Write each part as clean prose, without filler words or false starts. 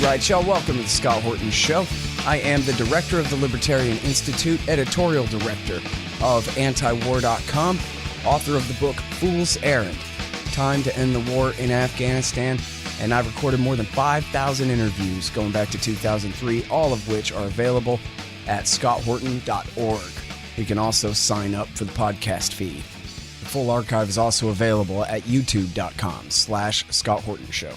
right, y'all. Welcome to the Scott Horton Show. I am the director of the Libertarian Institute, editorial director of antiwar.com, author of the book Fool's Errand, Time to End the War in Afghanistan, and I've recorded more than 5,000 interviews going back to 2003, all of which are available at scotthorton.org. You can also sign up for the podcast feed. The full archive is also available at youtube.com/Scott Horton Show.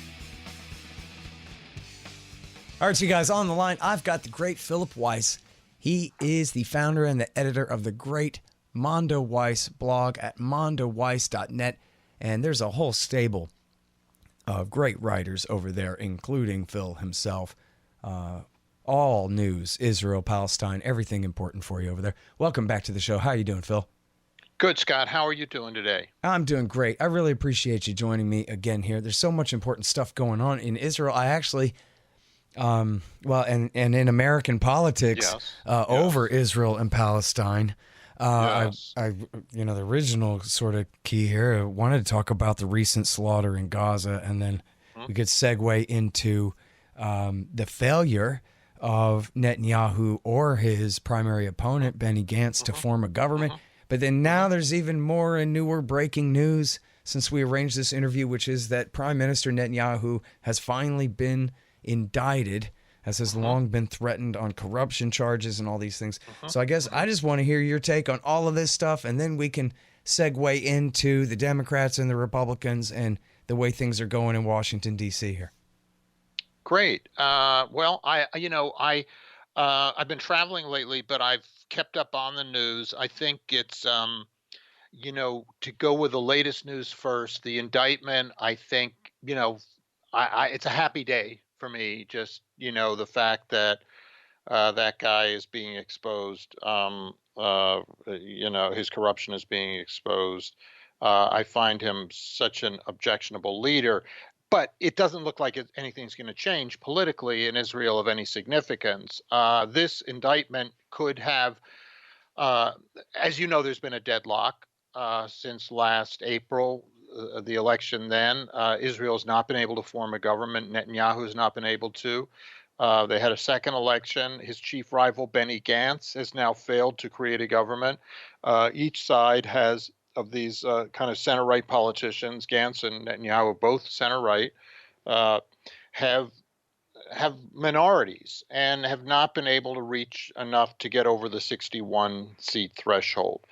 All right, so you guys, on the line, I've got the great Philip Weiss. He is the founder and the editor of the great Mondo Weiss blog at mondoweiss.net. And there's a whole stable of great writers over there, including Phil himself. All news, Israel-Palestine, everything important for you over there. Welcome back to the show. How are you doing, Phil? Good, Scott. How are you doing today? I'm doing great. I really appreciate you joining me again here. There's so much important stuff going on in Israel. I actually... and in American politics, yes. Over Israel and Palestine, Yes. the original sort of key here, I wanted to talk about the recent slaughter in Gaza, and then we could segue into the failure of Netanyahu or his primary opponent, Benny Gantz, to form a government. But then now there's even more and newer breaking news since we arranged this interview, which is that Prime Minister Netanyahu has finally been indicted, as has long been threatened on corruption charges and all these things. So I guess I just want to hear your take on all of this stuff, and then we can segue into the Democrats and the Republicans and the way things are going in Washington, D.C. here. Great. I've been traveling lately, but I've kept up on the news. I think it's, to go with the latest news first, the indictment, I think, it's a happy day for me, just, the fact that that guy is being exposed, his corruption is being exposed. I find him such an objectionable leader, but it doesn't look like anything's going to change politically in Israel of any significance. This indictment could have, as you know, there's been a deadlock since last April. The election then, Israel has not been able to form a government. Netanyahu has not been able to. They had a second election. His chief rival, Benny Gantz, has now failed to create a government. Each side has, of these kind of center-right politicians, Gantz and Netanyahu, both center-right, have minorities and have not been able to reach enough to get over the 61-seat threshold.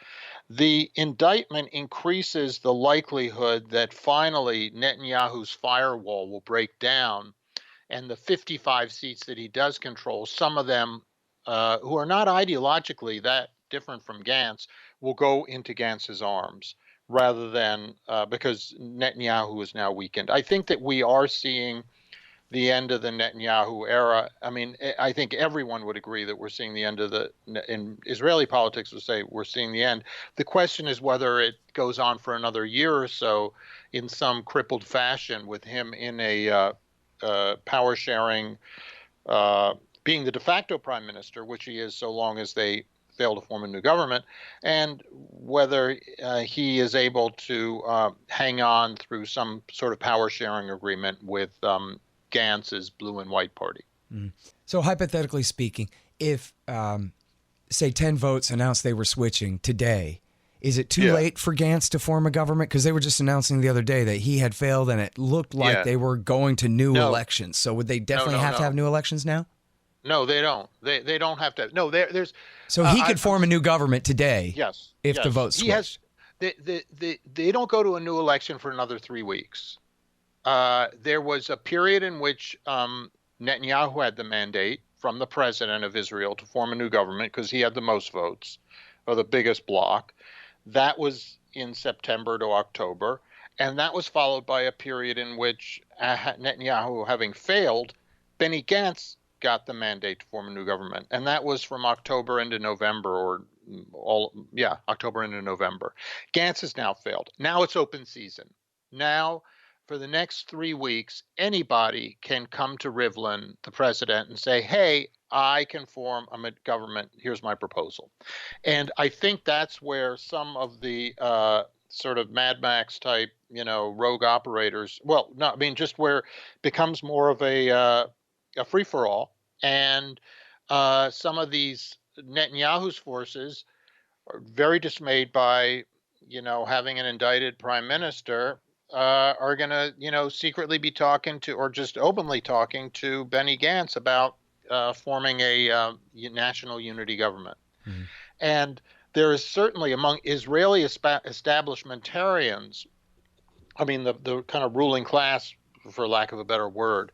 The indictment increases the likelihood that finally Netanyahu's firewall will break down, and the 55 seats that he does control, some of them who are not ideologically that different from Gantz, will go into Gantz's arms rather than because Netanyahu is now weakened. I think that we are seeing the end of the Netanyahu era. I mean, I think everyone would agree that we're seeing the end of in Israeli politics would say we're seeing the end. The question is whether it goes on for another year or so in some crippled fashion with him in a power sharing, being the de facto prime minister, which he is so long as they fail to form a new government, and whether he is able to hang on through some sort of power sharing agreement with Gantz's blue and white party. So hypothetically speaking, if, say, 10 votes announced they were switching today, is it too late for Gantz to form a government? Because they were just announcing the other day that he had failed and it looked like they were going to new elections. So would they definitely have to have new elections now? No, they don't. They don't have to. No, there's. So he could form a new government today. Yes. If the vote switched. They don't go to a new election for another 3 weeks. There was a period in which Netanyahu had the mandate from the president of Israel to form a new government because he had the most votes, or the biggest bloc. That was in September to October. And that was followed by a period in which Netanyahu having failed, Benny Gantz got the mandate to form a new government. And that was from October into November, October into November. Gantz has now failed. Now it's open season. Now, for the next 3 weeks, anybody can come to Rivlin, the president, and say, hey, I can form a government. Here's my proposal. And I think that's where some of the sort of Mad Max type, rogue operators, just where it becomes more of a a free for all, and some of these Netanyahu's forces are very dismayed by, having an indicted prime minister. Are going to, secretly be talking to, or just openly talking to Benny Gantz about forming a national unity government. Mm-hmm. And there is certainly among Israeli establishmentarians, I mean, the kind of ruling class, for lack of a better word,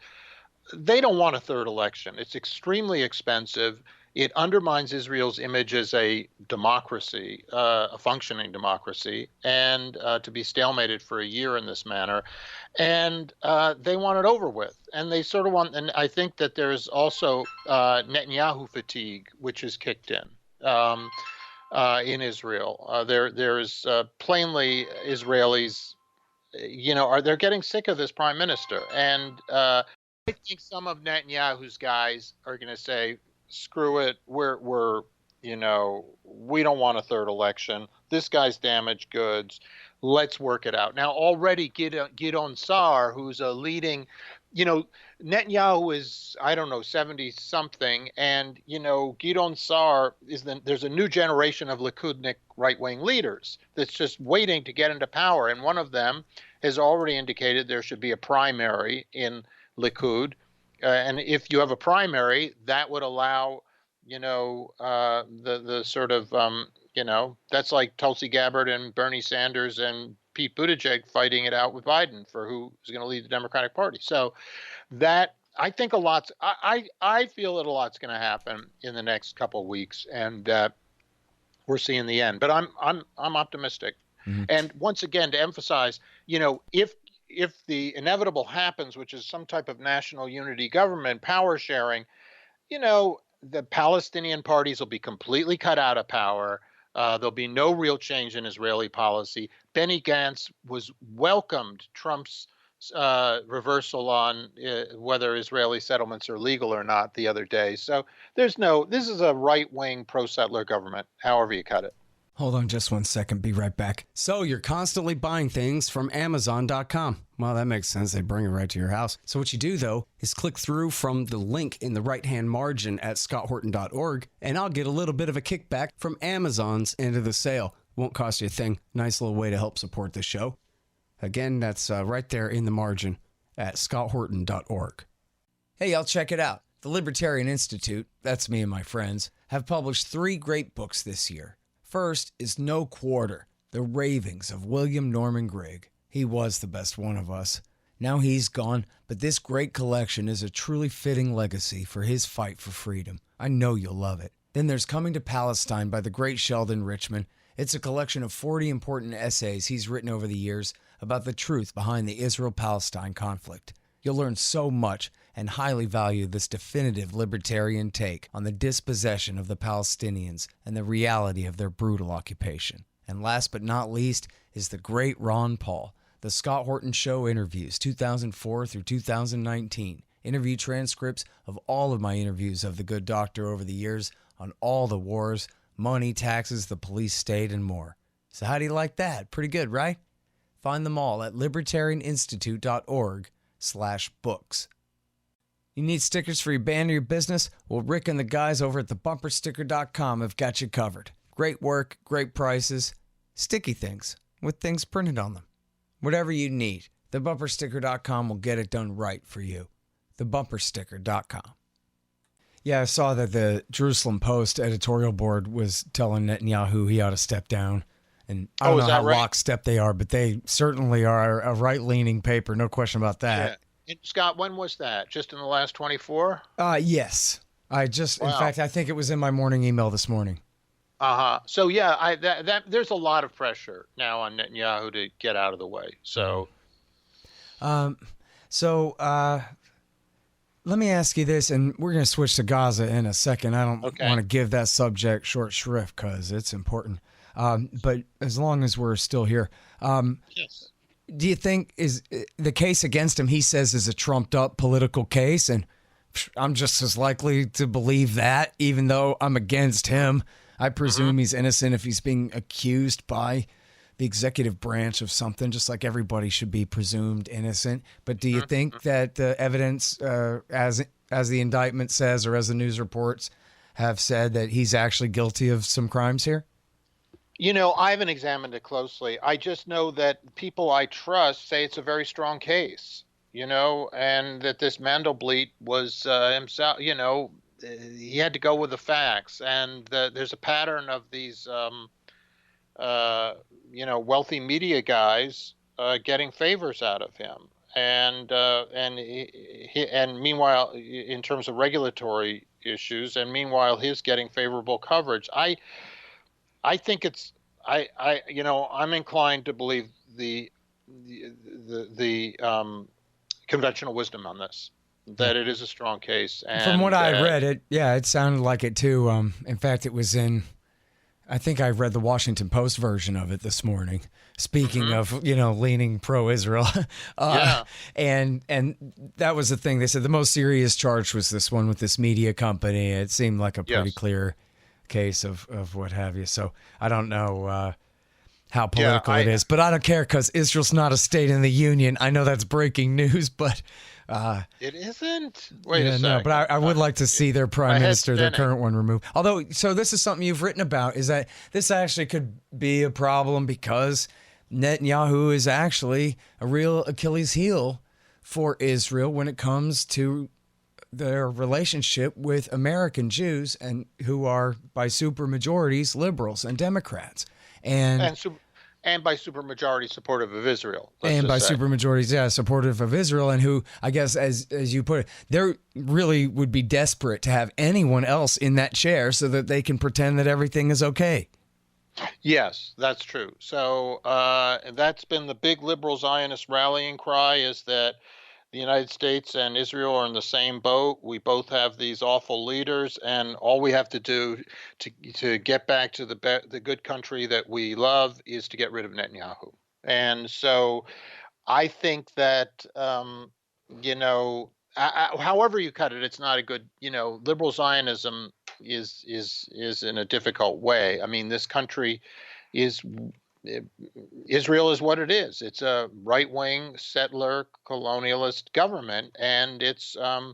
they don't want a third election. It's extremely expensive. It undermines Israel's image as a democracy, a functioning democracy, and to be stalemated for a year in this manner. And they want it over with. And they sort of want, and I think that there's also Netanyahu fatigue, which is kicked in Israel. There's plainly Israelis, they're getting sick of this prime minister. And I think some of Netanyahu's guys are going to say, screw it. We don't want a third election. This guy's damaged goods. Let's work it out. Now, already Gideon Sa'ar, who's a leading, Netanyahu is, I don't know, 70 something. And, Gideon Sa'ar there's a new generation of Likudnik right-wing leaders that's just waiting to get into power. And one of them has already indicated there should be a primary in Likud. And if you have a primary, that would allow, the sort of, that's like Tulsi Gabbard and Bernie Sanders and Pete Buttigieg fighting it out with Biden for who's going to lead the Democratic Party. So that, I think I feel that a lot's going to happen in the next couple of weeks, and we're seeing the end. But I'm optimistic. Mm-hmm. And once again, to emphasize, if the inevitable happens, which is some type of national unity government, power sharing, the Palestinian parties will be completely cut out of power. There'll be no real change in Israeli policy. Benny Gantz welcomed Trump's reversal on whether Israeli settlements are legal or not the other day. So this is a right-wing pro-settler government, however you cut it. Hold on just 1 second. Be right back. So you're constantly buying things from Amazon.com. Well, that makes sense. They bring it right to your house. So what you do, though, is click through from the link in the right-hand margin at scotthorton.org, and I'll get a little bit of a kickback from Amazon's end of the sale. Won't cost you a thing. Nice little way to help support the show. Again, that's right there in the margin at scotthorton.org. Hey, y'all, check it out. The Libertarian Institute, that's me and my friends, have published 3 great books this year. First is No Quarter, The Ravings of William Norman Grigg. He was the best one of us. Now he's gone, but this great collection is a truly fitting legacy for his fight for freedom. I know you'll love it. Then there's Coming to Palestine by the great Sheldon Richman. It's a collection of 40 important essays he's written over the years about the truth behind the Israel-Palestine conflict. You'll learn so much and highly value this definitive libertarian take on the dispossession of the Palestinians and the reality of their brutal occupation. And last but not least is the great Ron Paul, The Scott Horton Show Interviews, 2004 through 2019. Interview transcripts of all of my interviews of the good doctor over the years on all the wars, money, taxes, the police state, and more. So how do you like that? Pretty good, right? Find them all at libertarianinstitute.org/books. You need stickers for your band or your business? Well, Rick and the guys over at thebumpersticker.com have got you covered. Great work, great prices, sticky things with things printed on them. Whatever you need, thebumpersticker.com will get it done right for you. Thebumpersticker.com. Yeah, I saw that the Jerusalem Post editorial board was telling Netanyahu he ought to step down. And I don't know how lockstep they are, but they certainly are a right-leaning paper, no question about that. Yeah. And Scott, when was that? Just in the last 24? Yes. In fact, I think it was in my morning email this morning. So yeah, there's a lot of pressure now on Netanyahu to get out of the way. So, let me ask you this, and we're going to switch to Gaza in a second. I don't want to give that subject short shrift because it's important. But as long as we're still here, yes. Do you think is the case against him, he says, is a trumped up political case? And I'm just as likely to believe that, even though I'm against him. I presume he's innocent if he's being accused by the executive branch of something, just like everybody should be presumed innocent. But do you think that the evidence, as as the indictment says, or as the news reports have said, that he's actually guilty of some crimes here? I haven't examined it closely. I just know that people I trust say it's a very strong case, and that this Mandelblit was himself, he had to go with the facts. And there's a pattern of these, wealthy media guys getting favors out of him. And meanwhile, in terms of regulatory issues, and meanwhile, his getting favorable coverage. I think I'm inclined to believe the conventional wisdom on this, that it is a strong case. And from what I read, it sounded like it too. In fact, it was I think I read the Washington Post version of it this morning. Speaking of, leaning pro-Israel, and that was the thing. They said the most serious charge was this one with this media company. It seemed like a pretty clear case of what have you. So I don't know how political it is, but I don't care because Israel's not a state in the union. I know that's breaking news, but it isn't. Wait a second. No, but I would like to see their prime minister, their current one, removed. Although, so this is something you've written about, is that this actually could be a problem because Netanyahu is actually a real Achilles heel for Israel when it comes to their relationship with American Jews, and who are by supermajorities liberals and Democrats, and by supermajority supportive of Israel, and by supermajorities, supportive of Israel, and who, I guess, as you put it, they really would be desperate to have anyone else in that chair so that they can pretend that everything is okay. Yes, that's true. So that's been the big liberal Zionist rallying cry, is that the United States and Israel are in the same boat. We both have these awful leaders, and all we have to do to get back to the good country that we love is to get rid of Netanyahu. And so I think that, however you cut it, it's not a good, liberal Zionism is in a difficult way. I mean, this country Israel is what it is. It's a right-wing settler colonialist government, and it's the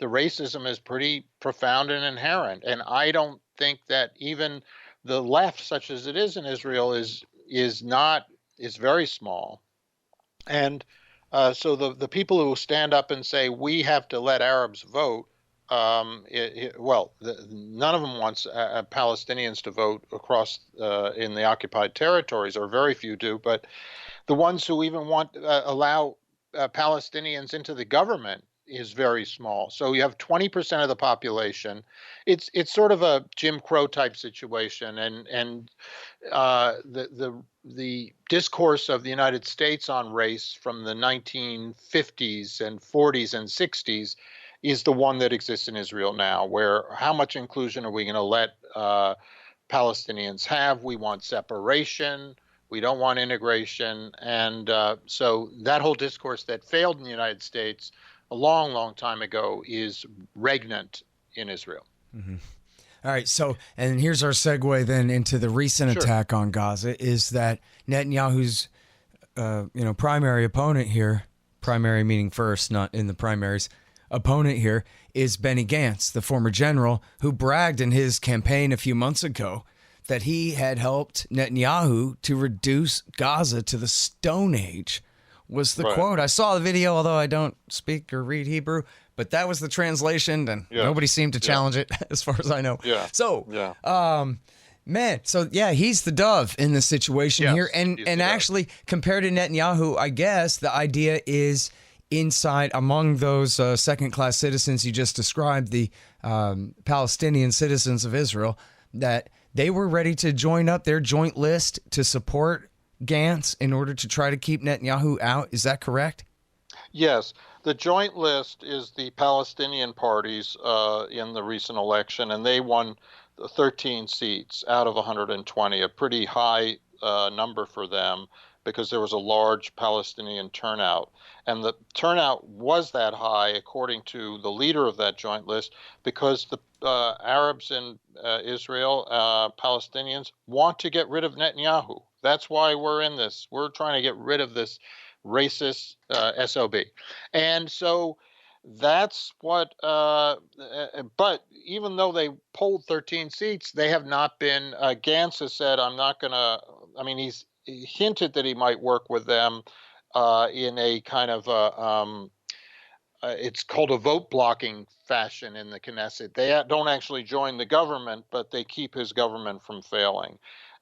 racism is pretty profound and inherent. And I don't think that even the left, such as it is in Israel, is very small. And so the people who stand up and say we have to let Arabs vote, none of them wants Palestinians to vote across in the occupied territories, or very few do. But the ones who even want allow Palestinians into the government is very small. So you have 20% of the population. It's sort of a Jim Crow type situation, and the discourse of the United States on race from the 1950s and 40s and 60s is the one that exists in Israel now, where how much inclusion are we going to let Palestinians have? We want separation. We don't want integration. And so that whole discourse that failed in the United States a long, long time ago is regnant in Israel. Mm-hmm. All right. So, and here's our segue then into the recent attack on Gaza, is that Netanyahu's, primary opponent here, primary meaning first, not in the primaries, opponent here is Benny Gantz, the former general who bragged in his campaign a few months ago that he had helped Netanyahu to reduce Gaza to the Stone Age, was the quote. I saw the video, although I don't speak or read Hebrew, but that was the translation, and nobody seemed to challenge it as far as I know. Yeah. So, he's the dove in this situation here. And actually, compared to Netanyahu, I guess the idea is inside among those second-class citizens you just described, the Palestinian citizens of Israel, that they were ready to join up their joint list to support Gantz in order to try to keep Netanyahu out. Is that correct? Yes. The joint list is the Palestinian parties in the recent election, and they won 13 seats out of 120, a pretty high number for them, because there was a large Palestinian turnout. And the turnout was that high, according to the leader of that joint list, because the Arabs in Israel, Palestinians, want to get rid of Netanyahu. That's why we're in this. We're trying to get rid of this racist SOB. And so That's what. But even though they polled 13 seats, they have not been. Gantz has said, "I'm not going to." I mean, he hinted that he might work with them in a kind of it's called a vote blocking fashion in the Knesset. They don't actually join the government, but they keep his government from failing.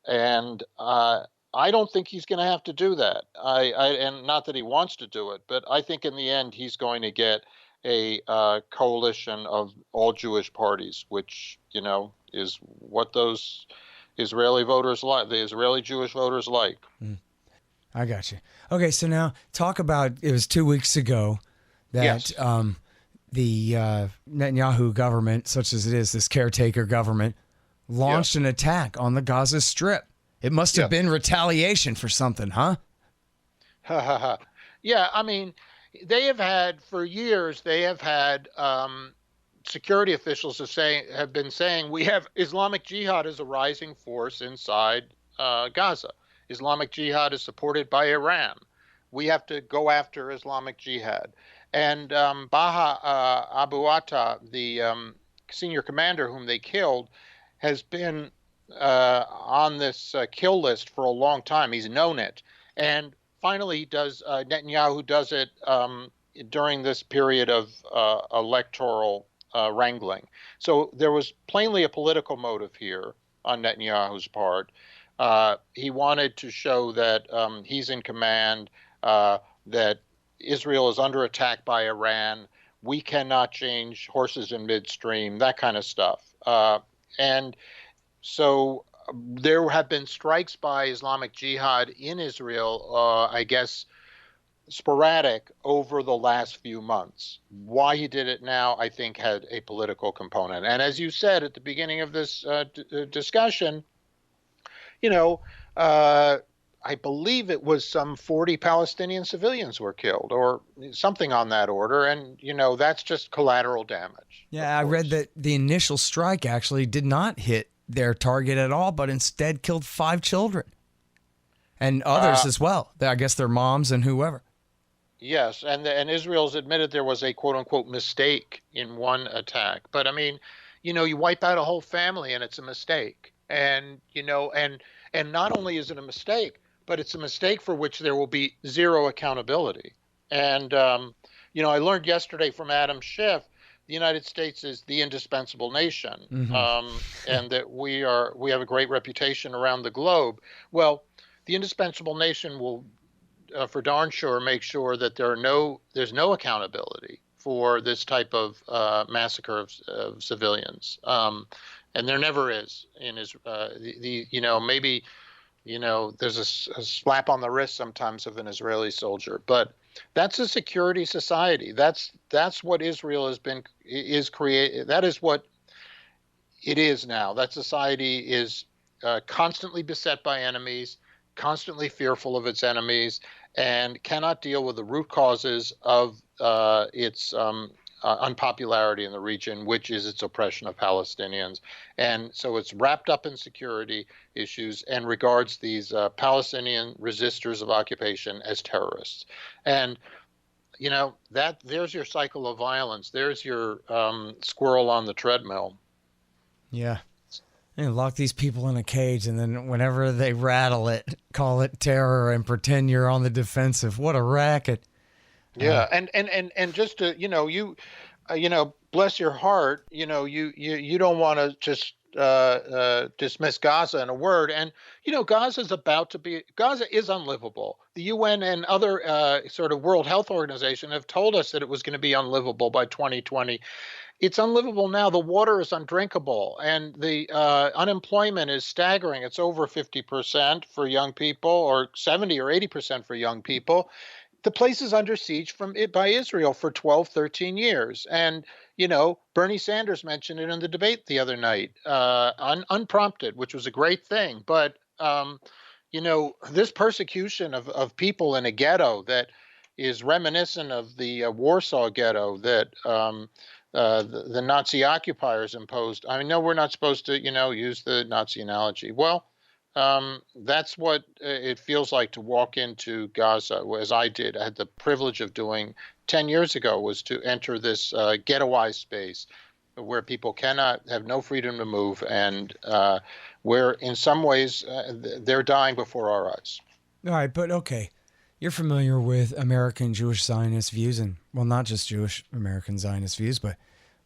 And I don't think he's going to have to do that. And not that he wants to do it, but I think in the end he's going to get a coalition of all Jewish parties, which is what those Israeli voters like. The Israeli Jewish voters like. I got you. Okay, so now talk about, it was 2 weeks ago that Yes. The Netanyahu government, such as it is, this caretaker government, launched an attack on the Gaza Strip. It must have been retaliation for something, huh? Yeah, I mean, they have had for years. They have had security officials have been saying we have Islamic Jihad as a rising force inside Gaza. Islamic Jihad is supported by Iran. We have to go after Islamic Jihad. And Baha Abu Atta, the senior commander whom they killed, has been on this kill list for a long time. He's known it. And finally, Netanyahu does it during this period of electoral wrangling. So there was plainly a political motive here on Netanyahu's part. He wanted to show that he's in command, that Israel is under attack by Iran. We cannot change horses in midstream, that kind of stuff. And so there have been strikes by Islamic Jihad in Israel, I guess, sporadic over the last few months. Why he did it now, I think, had a political component. And as you said at the beginning of this discussion, I believe it was some 40 Palestinian civilians were killed or something on that order. And, that's just collateral damage. Yeah, I read that the initial strike actually did not hit their target at all, but instead killed 5 children and others as well. I guess their moms and whoever. Yes, and Israel's admitted there was a quote unquote mistake in one attack. But I mean, you wipe out a whole family and it's a mistake. And, and not only is it a mistake, but it's a mistake for which there will be zero accountability. And, I learned yesterday from Adam Schiff, the United States is the indispensable nation, and that we have a great reputation around the globe. Well, the indispensable nation will, for darn sure, make sure that there's no accountability for this type of massacre of civilians, and there never is in Israel. Maybe there's a slap on the wrist sometimes of an Israeli soldier, but that's a security society. That's what Israel is created. That is what it is now. That society is constantly beset by enemies, constantly fearful of its enemies, and cannot deal with the root causes of its unpopularity in the region, which is its oppression of Palestinians. And so it's wrapped up in security issues and regards these Palestinian resistors of occupation as terrorists. And there's your cycle of violence. There's your squirrel on the treadmill. Yeah. And lock these people in a cage, and then whenever they rattle it, call it terror and pretend you're on the defensive. What a racket. Yeah, and just to bless your heart, you don't want to just dismiss Gaza in a word. And Gaza is unlivable. The UN and other sort of World Health Organization have told us that it was going to be unlivable by 2020. It's unlivable now. The water is undrinkable, and the unemployment is staggering. It's over 50% for young people, or 70 or 80% for young people. The place is under siege by Israel for 12, 13 years. And, Bernie Sanders mentioned it in the debate the other night, unprompted, which was a great thing. But, this persecution of people in a ghetto that is reminiscent of the Warsaw Ghetto that the Nazi occupiers imposed. I know we're not supposed to, use the Nazi analogy. Well, That's what it feels like to walk into Gaza, as I did. I had the privilege of doing 10 years ago, was to enter this ghettoized space where people cannot have no freedom to move, and where in some ways they're dying before our eyes. All right, but okay. You're familiar with American Jewish Zionist views, and, well, not just Jewish American Zionist views, but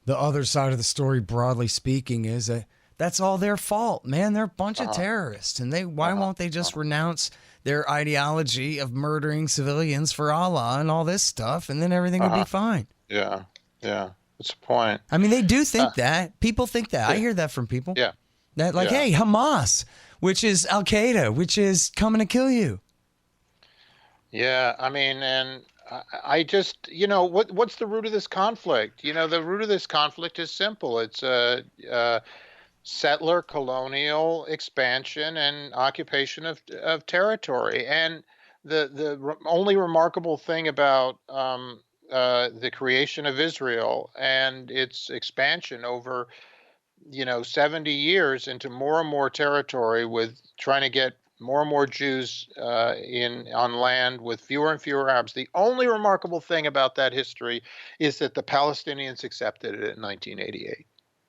the other side of the story, broadly speaking, is that that's all their fault, man. They're a bunch of terrorists, and why won't they just renounce their ideology of murdering civilians for Allah and all this stuff, and then everything would be fine? Yeah, yeah, that's the point. I mean, they do think that. People think that. I hear that from people. Yeah. That, like, hey, Hamas, which is Al-Qaeda, which is coming to kill you. Yeah, I mean, and I just, what's the root of this conflict? The root of this conflict is simple. It's a settler colonial expansion and occupation of territory. And the only remarkable thing about the creation of Israel and its expansion over 70 years into more and more territory, with trying to get more and more Jews on land with fewer and fewer Arabs. The only remarkable thing about that history is that the Palestinians accepted it in 1988.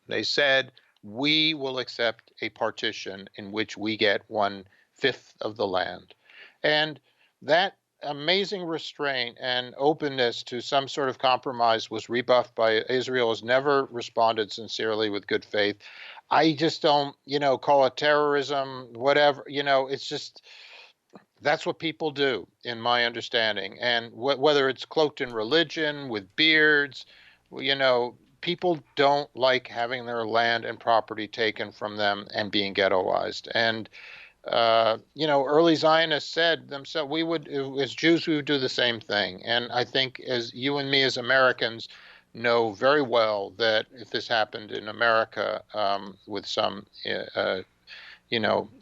They said, we will accept a partition in which we get 1/5 of the land. And that amazing restraint and openness to some sort of compromise was rebuffed by Israel. Has never responded sincerely with good faith. I just don't, call it terrorism, whatever. It's just, that's what people do, in my understanding. And whether it's cloaked in religion, with beards, people don't like having their land and property taken from them and being ghettoized. And early Zionists said themselves, as Jews, we would do the same thing. And I think, as you and me as Americans know very well, that if this happened in America with some,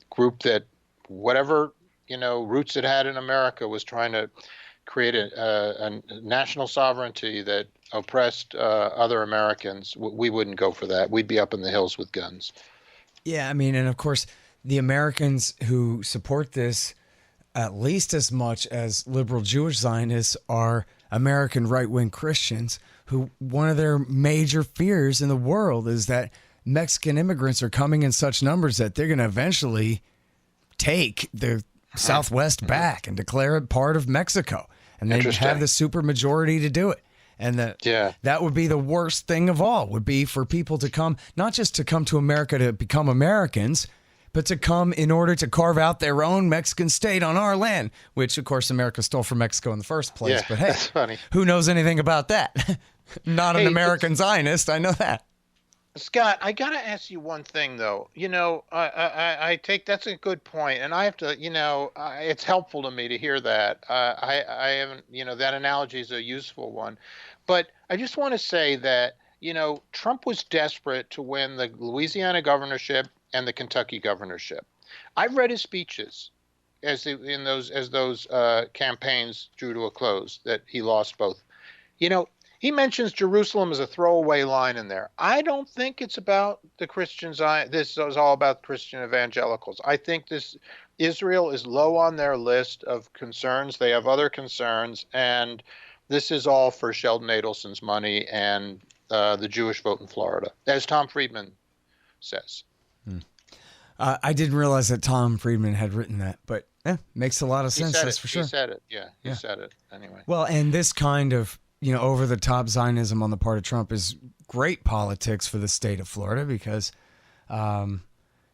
group that, whatever, roots it had in America, was trying to create a national sovereignty that oppressed other Americans, we wouldn't go for that. We'd be up in the hills with guns. Yeah, I mean, and of course, the Americans who support this at least as much as liberal Jewish Zionists are American right-wing Christians, who one of their major fears in the world is that Mexican immigrants are coming in such numbers that they're going to eventually take the Southwest back and declare it part of Mexico. And they have the supermajority to do it. And that would be the worst thing of all, would be for people to come, not just to come to America to become Americans, but to come in order to carve out their own Mexican state on our land, which, of course, America stole from Mexico in the first place. Yeah, but hey, that's funny. Who knows anything about that? Not an American Zionist, I know that. Scott, I got to ask you one thing, though. I take, that's a good point, and I have to, it's helpful to me to hear that. I haven't, that analogy is a useful one. But I just want to say that, Trump was desperate to win the Louisiana governorship and the Kentucky governorship. I've read his speeches as those campaigns drew to a close, that he lost both. He mentions Jerusalem as a throwaway line in there. I don't think it's about the Christians. This is all about Christian evangelicals. I think Israel is low on their list of concerns. They have other concerns, and this is all for Sheldon Adelson's money and the Jewish vote in Florida, as Tom Friedman says. I didn't realize that Tom Friedman had written that, but makes a lot of sense. That's for sure. He said it. Yeah, he said it anyway. Well, and this kind of over-the-top Zionism on the part of Trump is great politics for the state of Florida, because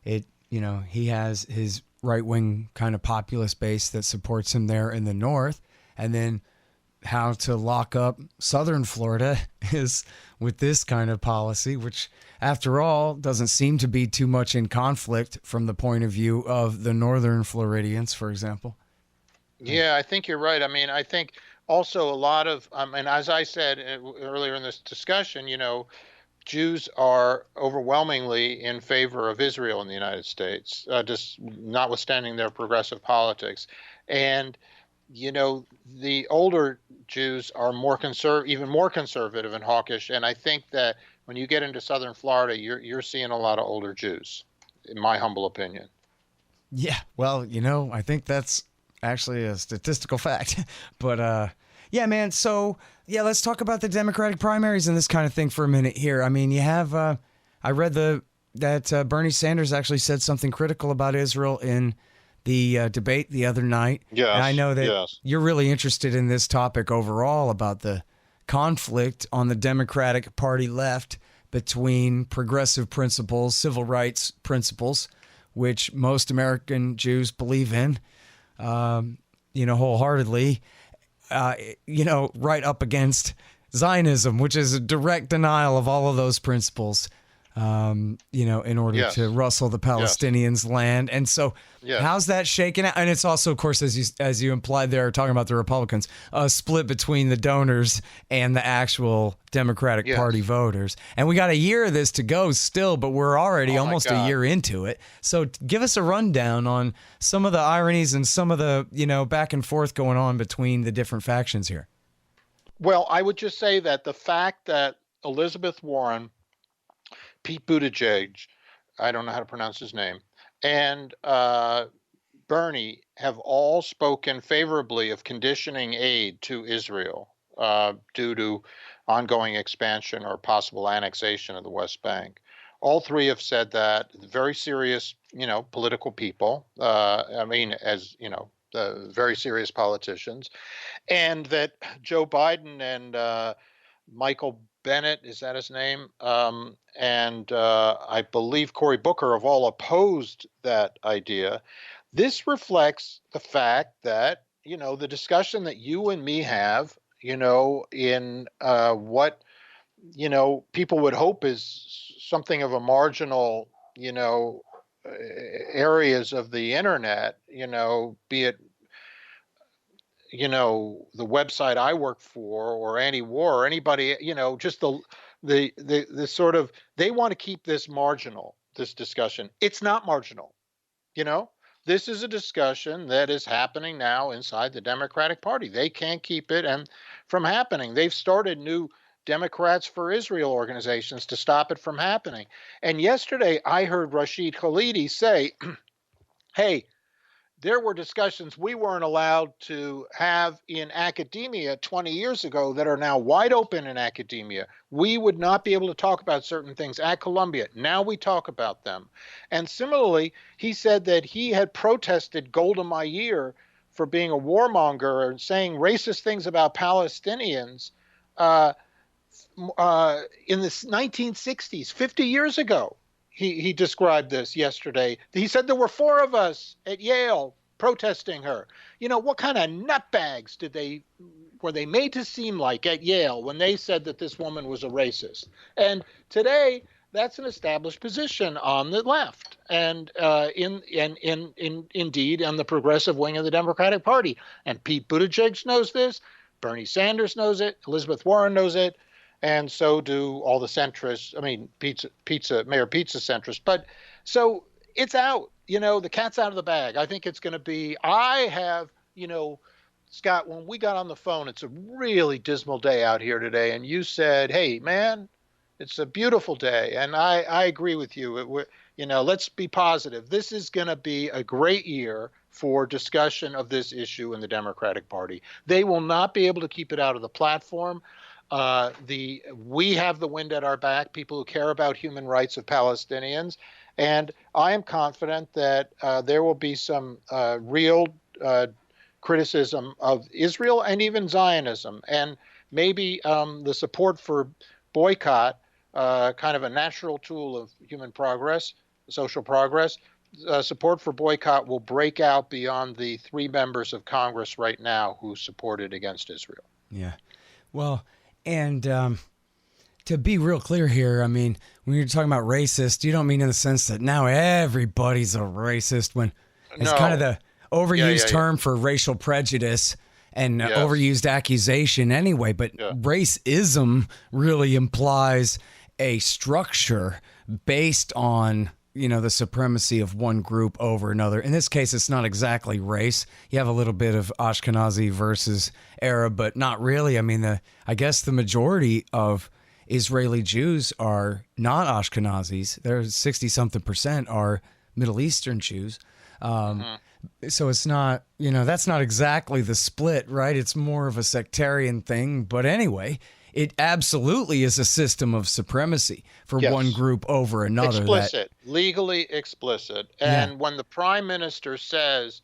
he has his right-wing kind of populist base that supports him there in the north, and then how to lock up southern Florida is with this kind of policy, which, after all, doesn't seem to be too much in conflict from the point of view of the northern Floridians, for example. Yeah, I think you're right. I mean, I think also a lot of, and as I said earlier in this discussion, Jews are overwhelmingly in favor of Israel in the United States, just notwithstanding their progressive politics. And the older Jews are even more conservative and hawkish. And I think that when you get into southern Florida, you're seeing a lot of older Jews, in my humble opinion. Yeah, well, I think that's actually a statistical fact. But yeah, man. So yeah, let's talk about the Democratic primaries and this kind of thing for a minute here. I mean, you have I read that Bernie Sanders actually said something critical about Israel in the debate the other night. Yes, and I know that yes. you're really interested in this topic overall about the conflict on the Democratic Party left between progressive principles, civil rights principles, which most American Jews believe in, wholeheartedly, right up against Zionism, which is a direct denial of all of those principles, in order Yes. to rustle the Palestinians' land. And so Yes. how's that shaken out? And it's also, of course, as you implied there, talking about the Republicans, a split between the donors and the actual Democratic Yes. Party voters. And we got a year of this to go still, but we're already Oh, my almost a God. year into it. So give us a rundown on some of the ironies and some of the, back and forth going on between the different factions here. Well, I would just say that the fact that Elizabeth Warren, Pete Buttigieg, I don't know how to pronounce his name, and Bernie have all spoken favorably of conditioning aid to Israel due to ongoing expansion or possible annexation of the West Bank. All three have said that. Very serious, political people. Very serious politicians, and that Joe Biden and Michael Bennett, is that his name? And I believe Cory Booker have all opposed that idea. This reflects the fact that, the discussion that you and me have, in what, people would hope is something of a marginal, areas of the internet, be it the website I work for or anti-war or anybody, just the sort of, they want to keep this marginal, this discussion. It's not marginal. This is a discussion that is happening now inside the Democratic Party. They can't keep it and from happening. They've started new Democrats for Israel organizations to stop it from happening. And yesterday I heard Rashid Khalidi say, hey, there were discussions we weren't allowed to have in academia 20 years ago that are now wide open in academia. We would not be able to talk about certain things at Columbia. Now we talk about them. And similarly, he said that he had protested Golda Meir for being a warmonger and saying racist things about Palestinians in the 1960s, 50 years ago. He described this yesterday. He said there were 4 of us at Yale protesting her. What kind of nutbags were they made to seem like at Yale when they said that this woman was a racist? And today, that's an established position on the left and indeed on the progressive wing of the Democratic Party. And Pete Buttigieg knows this. Bernie Sanders knows it. Elizabeth Warren knows it. And so do all the centrists. I mean, Mayor Pizza centrists. But so it's out. The cat's out of the bag. I think it's going to be. I have, Scott, when we got on the phone, it's a really dismal day out here today. And you said, hey, man, it's a beautiful day. And I agree with you. Let's be positive. This is going to be a great year for discussion of this issue in the Democratic Party. They will not be able to keep it out of the platform. We have the wind at our back, people who care about human rights of Palestinians. And I am confident that there will be some real criticism of Israel and even Zionism. And maybe the support for boycott, kind of a natural tool of human progress, social progress, support for boycott will break out beyond the 3 members of Congress right now who supported against Israel. Yeah. Well, and to be real clear here, I mean, when you're talking about racist, you don't mean in the sense that now everybody's a racist when it's kind of the overused term for racial prejudice and overused accusation anyway. But racism really implies a structure based on, the supremacy of one group over another. In this case, it's not exactly race. You have a little bit of Ashkenazi versus Arab, but not really. I mean, I guess the majority of Israeli Jews are not Ashkenazis. There's 60-something% are Middle Eastern Jews. Mhm. So it's not, that's not exactly the split, right? It's more of a sectarian thing. But anyway, it absolutely is a system of supremacy for one Yes. group over another. Explicit, legally explicit. Yeah. And when the prime minister says,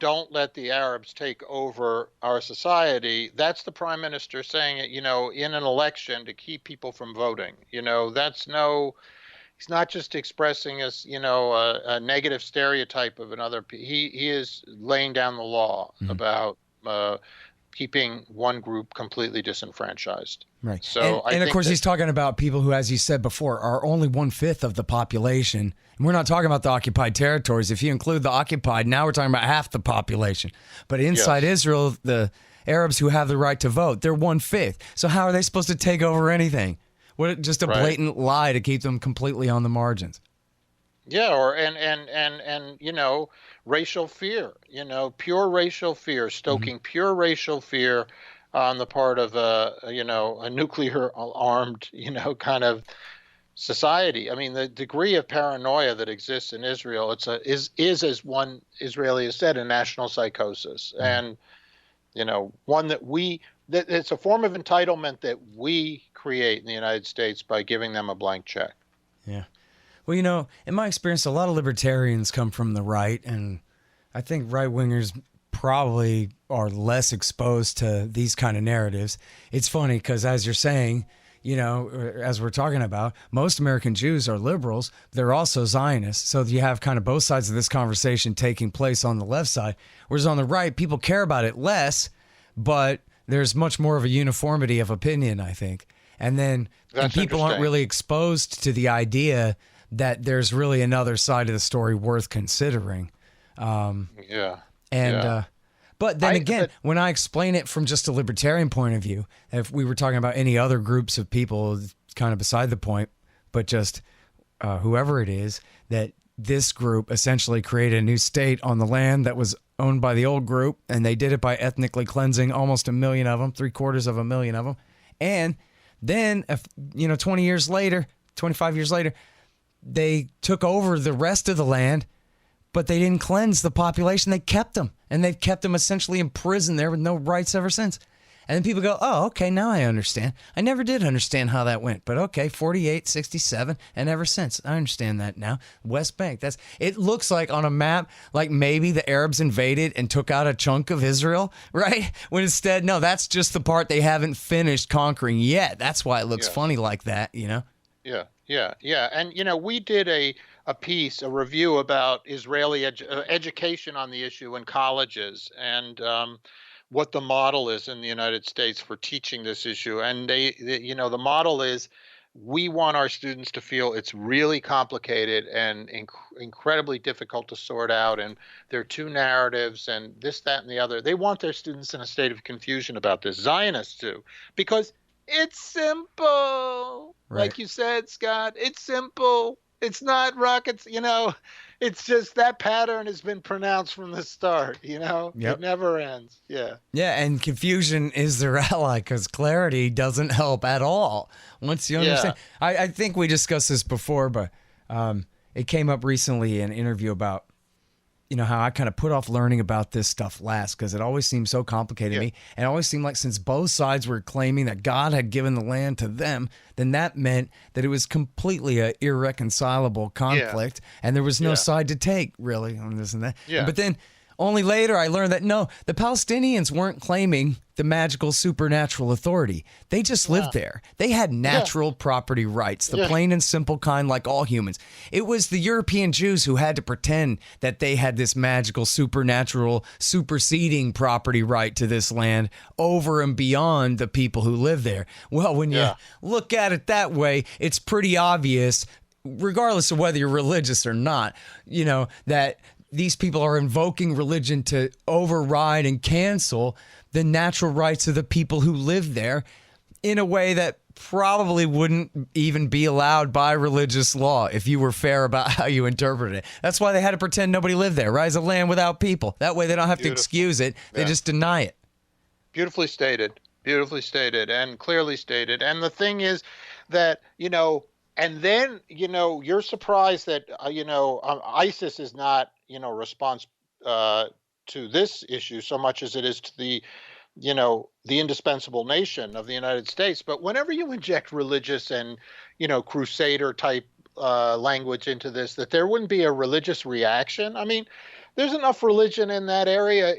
don't let the Arabs take over our society, that's the prime minister saying it, in an election to keep people from voting. He's not just expressing a negative stereotype of another. He is laying down the law about keeping one group completely disenfranchised. Right. So I And of think course, that, he's talking about people who, as you said before, are only 1/5 of the population. And we're not talking about the occupied territories. If you include the occupied, now we're talking about half the population. But inside yes. Israel, the Arabs who have the right to vote, they're 1/5. So how are they supposed to take over anything? What, just a Right. blatant lie to keep them completely on the margins. Yeah, or and racial fear, pure racial fear, stoking pure racial fear on the part of a nuclear armed, kind of society. I mean, the degree of paranoia that exists in Israel, is as one Israeli has said, a national psychosis, and one that it's a form of entitlement that we create in the United States by giving them a blank check. Yeah. Well, in my experience, a lot of libertarians come from the right, and I think right-wingers probably are less exposed to these kind of narratives. It's funny because, as you're saying, as we're talking about, most American Jews are liberals. They're also Zionists. So you have kind of both sides of this conversation taking place on the left side, whereas on the right, people care about it less, but there's much more of a uniformity of opinion, I think. And That's people aren't interesting. really exposed to the idea that there's really another side of the story worth considering. Yeah. And Yeah. but then again, when I explain it from just a libertarian point of view, if we were talking about any other groups of people, it's kind of beside the point, but just whoever it is, that this group essentially created a new state on the land that was owned by the old group, and they did it by ethnically cleansing almost 1 million of them, 750,000 of them. And then, 20 years later, 25 years later, they took over the rest of the land, but they didn't cleanse the population. They kept them, and they've kept them essentially in prison there with no rights ever since. And then people go, oh, okay, now I understand. I never did understand how that went, but okay, 48, 67, and ever since. I understand that now. West Bank, it looks like on a map, like maybe the Arabs invaded and took out a chunk of Israel, right? When instead, no, that's just the part they haven't finished conquering yet. That's why it looks Yes. funny like that, Yeah. Yeah. And, we did a review about Israeli education on the issue in colleges, and what the model is in the United States for teaching this issue. And the model is, we want our students to feel it's really complicated and incredibly difficult to sort out. And there are two narratives and this, that, and the other. They want their students in a state of confusion about this. Zionists do, because it's simple. Right. Like you said, Scott, it's simple. It's not rockets, it's just that pattern has been pronounced from the start, Yep. It never ends. Yeah. Yeah, and confusion is their ally because clarity doesn't help at all. Once you understand, I think we discussed this before, but it came up recently in an interview about, how I kind of put off learning about this stuff last because it always seemed so complicated to me. And it always seemed like since both sides were claiming that God had given the land to them, then that meant that it was completely an irreconcilable conflict and there was no side to take really on this and that. Yeah. But then only later I learned that no, the Palestinians weren't claiming the magical supernatural authority. They just lived there. They had natural property rights, the plain and simple kind like all humans. It was the European Jews who had to pretend that they had this magical supernatural superseding property right to this land over and beyond the people who live there. Well, when you look at it that way, it's pretty obvious, regardless of whether you're religious or not, that these people are invoking religion to override and cancel the natural rights of the people who live there in a way that probably wouldn't even be allowed by religious law if you were fair about how you interpret it. That's why they had to pretend nobody lived there, right? It's a land without people. That way they don't have to excuse it. They just deny it. Beautifully stated, and clearly stated. And the thing is that, and then, you're surprised that, ISIS is not, response to this issue so much as it is to the indispensable nation of the United States. But whenever you inject religious and, crusader type language into this, that there wouldn't be a religious reaction. I mean, there's enough religion in that area,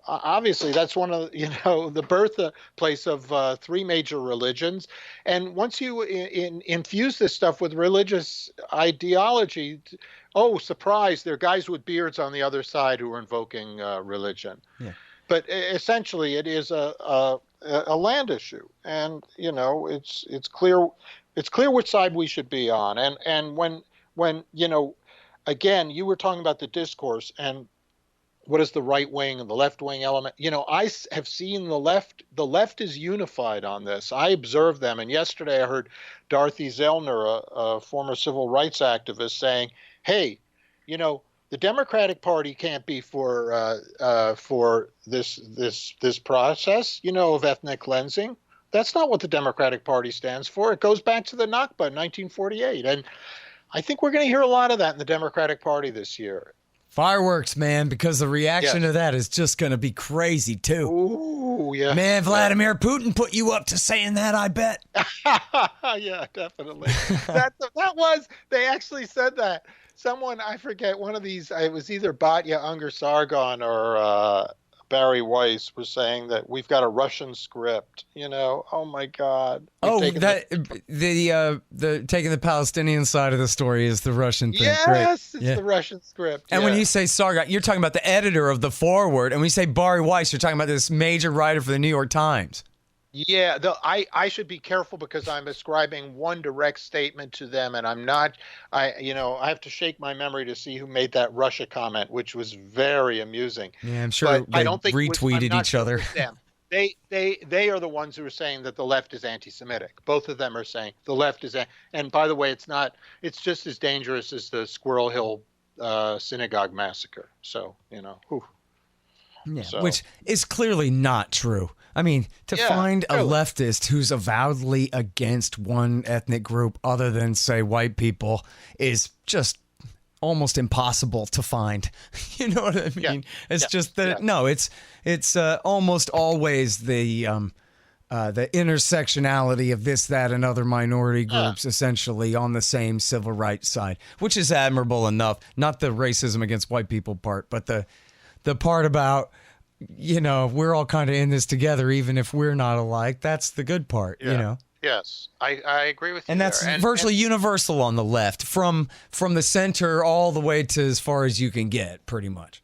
obviously that's one of, the birthplace of three major religions. And once you infuse this stuff with religious ideology, oh, surprise, there are guys with beards on the other side who are invoking religion. Yeah. But essentially it is a land issue. And, it's clear which side we should be on. And when again, you were talking about the discourse and what is the right wing and the left wing element. I have seen the left is unified on this. I observed them. And yesterday I heard Dorothy Zellner, a former civil rights activist, saying, hey, the Democratic Party can't be for this process, of ethnic cleansing. That's not what the Democratic Party stands for. It goes back to the Nakba in 1948. And I think we're going to hear a lot of that in the Democratic Party this year. Fireworks, man, because the reaction to that is just going to be crazy, too. Ooh, yeah. Man, Vladimir Putin put you up to saying that, I bet. Yeah, definitely. They actually said that. Someone, I forget, one of these, it was either Batya Ungar-Sargon or Barry Weiss was saying that we've got a Russian script, oh my God. Taking the Palestinian side of the story is the Russian thing. Yes, it's the Russian script. And when you say Sargon, you're talking about the editor of The Forward, and when you say Barry Weiss, you're talking about this major writer for the New York Times. Yeah, I should be careful because I'm ascribing one direct statement to them, and I'm not. I have to shake my memory to see who made that Russia comment, which was very amusing. Yeah, I'm sure they retweeted each other. They are the ones who are saying that the left is anti-Semitic. Both of them are saying the left is, and by the way, it's not. It's just as dangerous as the Squirrel Hill synagogue massacre. So whew. Yeah, which is clearly not true. I mean, to find a leftist who's avowedly against one ethnic group other than, say, white people is just almost impossible to find. You know what I mean? It's just that it's almost always the intersectionality of this, that, and other minority groups essentially on the same civil rights side, which is admirable enough. Not the racism against white people part, but the part about, we're all kind of in this together, even if we're not alike. That's the good part, Yes, I agree with you. And that's virtually universal on the left, from the center all the way to as far as you can get, pretty much.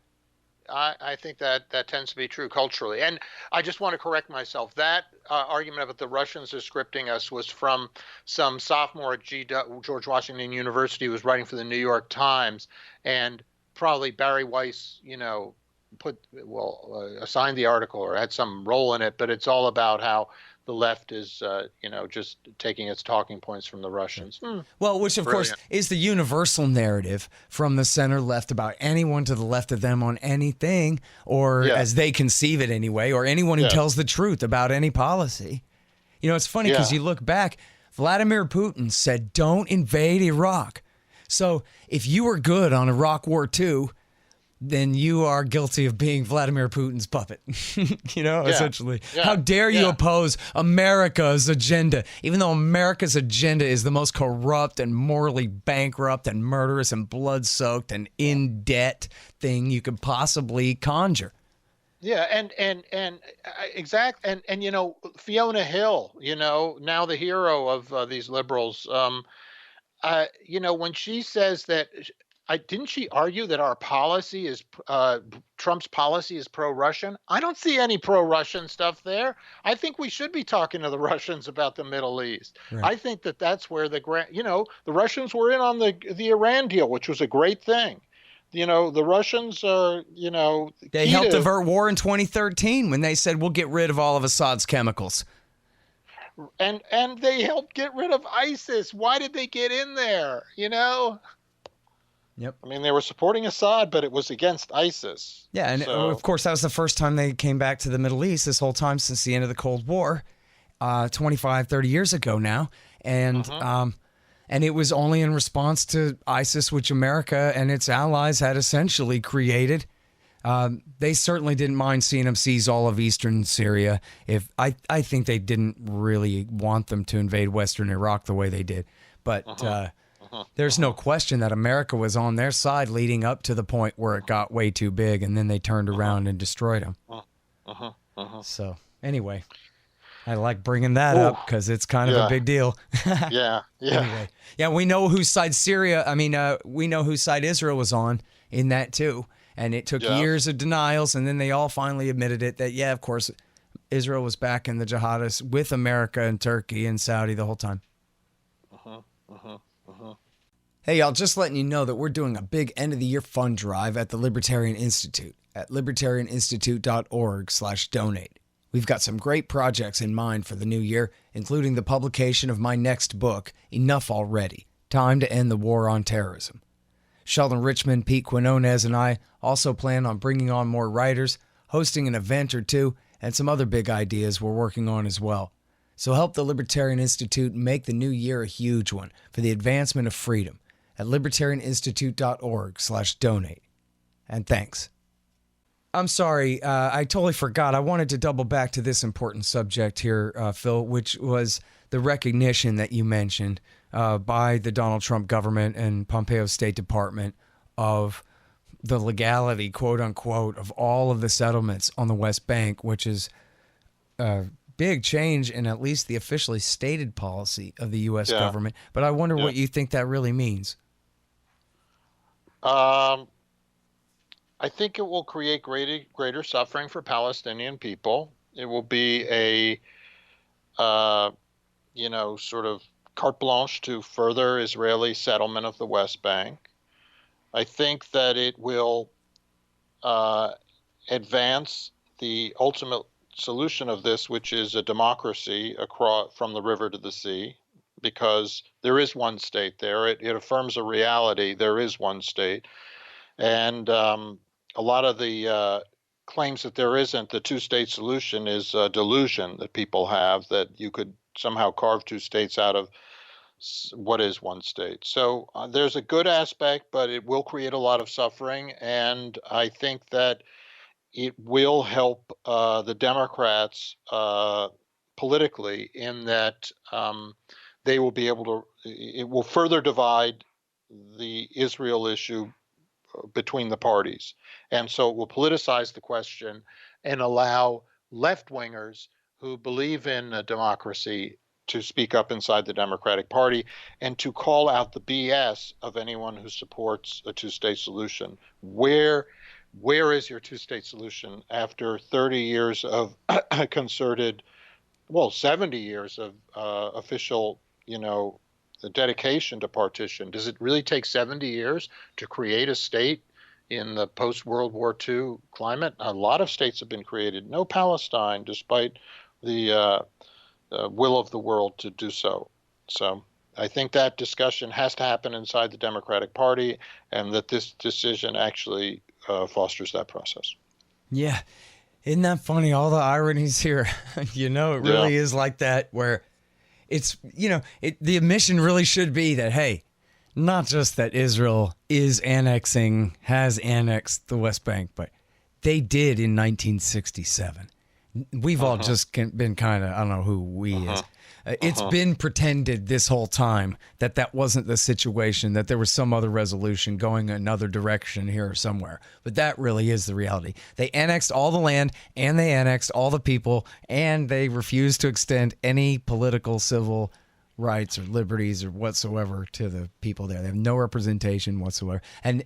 I think that tends to be true culturally. And I just want to correct myself. That argument about the Russians are scripting us was from some sophomore at George Washington University who was writing for the New York Times, and probably Barry Weiss, assigned the article or had some role in it, but it's all about how the left is, just taking its talking points from the Russians. Well, which of course is the universal narrative from the center left about anyone to the left of them on anything, or as they conceive it anyway, or anyone who tells the truth about any policy. It's funny because you look back, Vladimir Putin said, don't invade Iraq. So if you were good on Iraq War II, then you are guilty of being Vladimir Putin's puppet, essentially. Yeah. How dare you oppose America's agenda, even though America's agenda is the most corrupt and morally bankrupt and murderous and blood-soaked and in debt thing you could possibly conjure. Yeah, and Fiona Hill, now the hero of these liberals, when she says that. Didn't she argue that our policy is Trump's policy is pro-Russian? I don't see any pro-Russian stuff there. I think we should be talking to the Russians about the Middle East. Right. I think that's where the Russians were in on the Iran deal, which was a great thing. The Russians are, they helped avert war in 2013 when they said we'll get rid of all of Assad's chemicals. And they helped get rid of ISIS. Why did they get in there? Yep. I mean, they were supporting Assad, but it was against ISIS. Yeah, and of course, that was the first time they came back to the Middle East this whole time since the end of the Cold War, 25, 30 years ago now. And And it was only in response to ISIS, which America and its allies had essentially created. They certainly didn't mind seeing them seize all of eastern Syria. If I think they didn't really want them to invade western Iraq the way they did. But there's no question that America was on their side leading up to the point where it got way too big, and then they turned around and destroyed them. So anyway, I like bringing that up because it's kind of a big deal. Anyway, we know whose side we know whose side Israel was on in that too. And it took years of denials, and then they all finally admitted it that, of course, Israel was backing the jihadists with America and Turkey and Saudi the whole time. Hey, y'all, just letting you know that we're doing a big end-of-the-year fund drive at the Libertarian Institute at libertarianinstitute.org/donate. We've got some great projects in mind for the new year, including the publication of my next book, Enough Already, Time to End the War on Terrorism. Sheldon Richmond, Pete Quinones, and I also plan on bringing on more writers, hosting an event or two, and some other big ideas we're working on as well. So help the Libertarian Institute make the new year a huge one for the advancement of freedom at libertarianinstitute.org/donate. And thanks. I'm sorry, I totally forgot. I wanted to double back to this important subject here, Phil, which was the recognition that you mentioned by the Donald Trump government and Pompeo's State Department of the legality, quote unquote, of all of the settlements on the West Bank, which is a big change in at least the officially stated policy of the U.S. government. But I wonder what you think that really means. I think it will create greater suffering for Palestinian people. It will be a, sort of carte blanche to further Israeli settlement of the West Bank. I think that it will advance the ultimate solution of this, which is a democracy from the river to the sea, because there is one state there. It affirms a reality. There is one state. And a lot of the claims that there isn't, the two-state solution is a delusion that people have, that you could somehow carve two states out of what is one state. So there's a good aspect, but it will create a lot of suffering. And I think that it will help the Democrats politically in that they will be able to, it will further divide the Israel issue between the parties. And so it will politicize the question and allow left-wingers who believe in a democracy to speak up inside the Democratic Party and to call out the BS of anyone who supports a two-state solution. Where is your two-state solution after 30 years of concerted, 70 years of official, the dedication to partition? Does it really take 70 years to create a state in the post-World War II climate? A lot of states have been created. No Palestine, despite the will of the world to do so. So I think that discussion has to happen inside the Democratic Party, and that this decision actually fosters that process. Yeah. Isn't that funny? All the ironies here. It really is like that, where it's, the admission really should be that, hey, not just that Israel has annexed the West Bank, but they did in 1967. We've all just been kind of, I don't know who we is. It's been pretended this whole time that wasn't the situation, that there was some other resolution going another direction here or somewhere. But that really is the reality. They annexed all the land, and they annexed all the people, and they refused to extend any political, civil rights or liberties or whatsoever to the people there. They have no representation whatsoever. And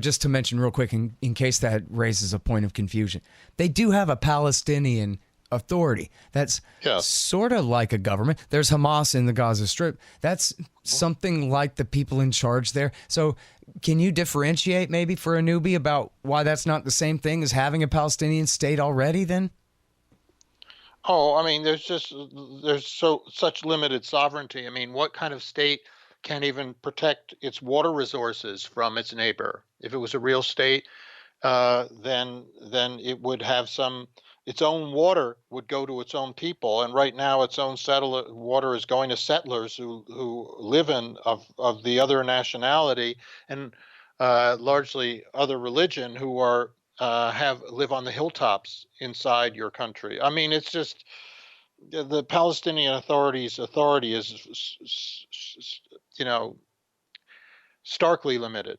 just to mention real quick, in case that raises a point of confusion, they do have a Palestinian Authority that's sort of like a government. There's Hamas in the Gaza Strip. That's something like the people in charge there. So can you differentiate maybe for a newbie about why that's not the same thing as having a Palestinian state already then? Oh, I mean, there's such limited sovereignty. I mean, what kind of state can even protect its water resources from its neighbor? If it was a real state, then it would have some. its own water would go to its own people, and right now its own water is going to settlers who live in of the other nationality and largely other religion who are have live on the hilltops inside your country. I mean, it's just the Palestinian authority is you know starkly limited,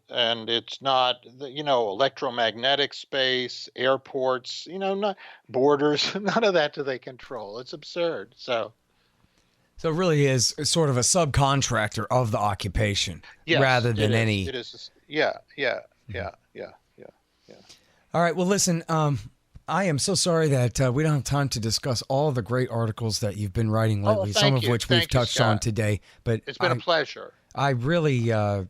and it's not electromagnetic space, airports, not borders, none of that do they control. It's absurd. So it really is sort of a subcontractor of the occupation, yes, rather than any. It is. Yeah. All right. Well, listen. I am so sorry that we don't have time to discuss all the great articles that you've been writing lately, some of which we've touched on today. But it's been a pleasure. I really, I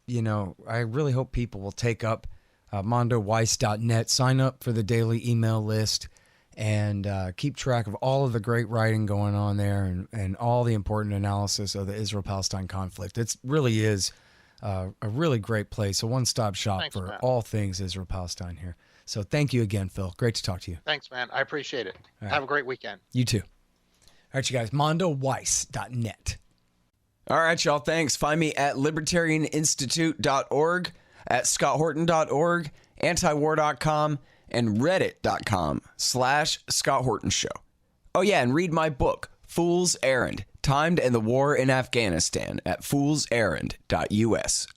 really hope people will take up mondoweiss.net, sign up for the daily email list, and keep track of all of the great writing going on there and all the important analysis of the Israel-Palestine conflict. It really is a really great place, a one-stop shop for man. all things Israel-Palestine here. So thank you again, Phil. Great to talk to you. Thanks, man. I appreciate it. Have a great weekend. You too. All right, you guys, mondoweiss.net. All right, y'all. Thanks. Find me at libertarianinstitute.org, at scotthorton.org, antiwar.com, and reddit.com/Scott Horton Show. Oh, yeah, and read my book, Fool's Errand, Time to End the War in Afghanistan, at foolserrand.us.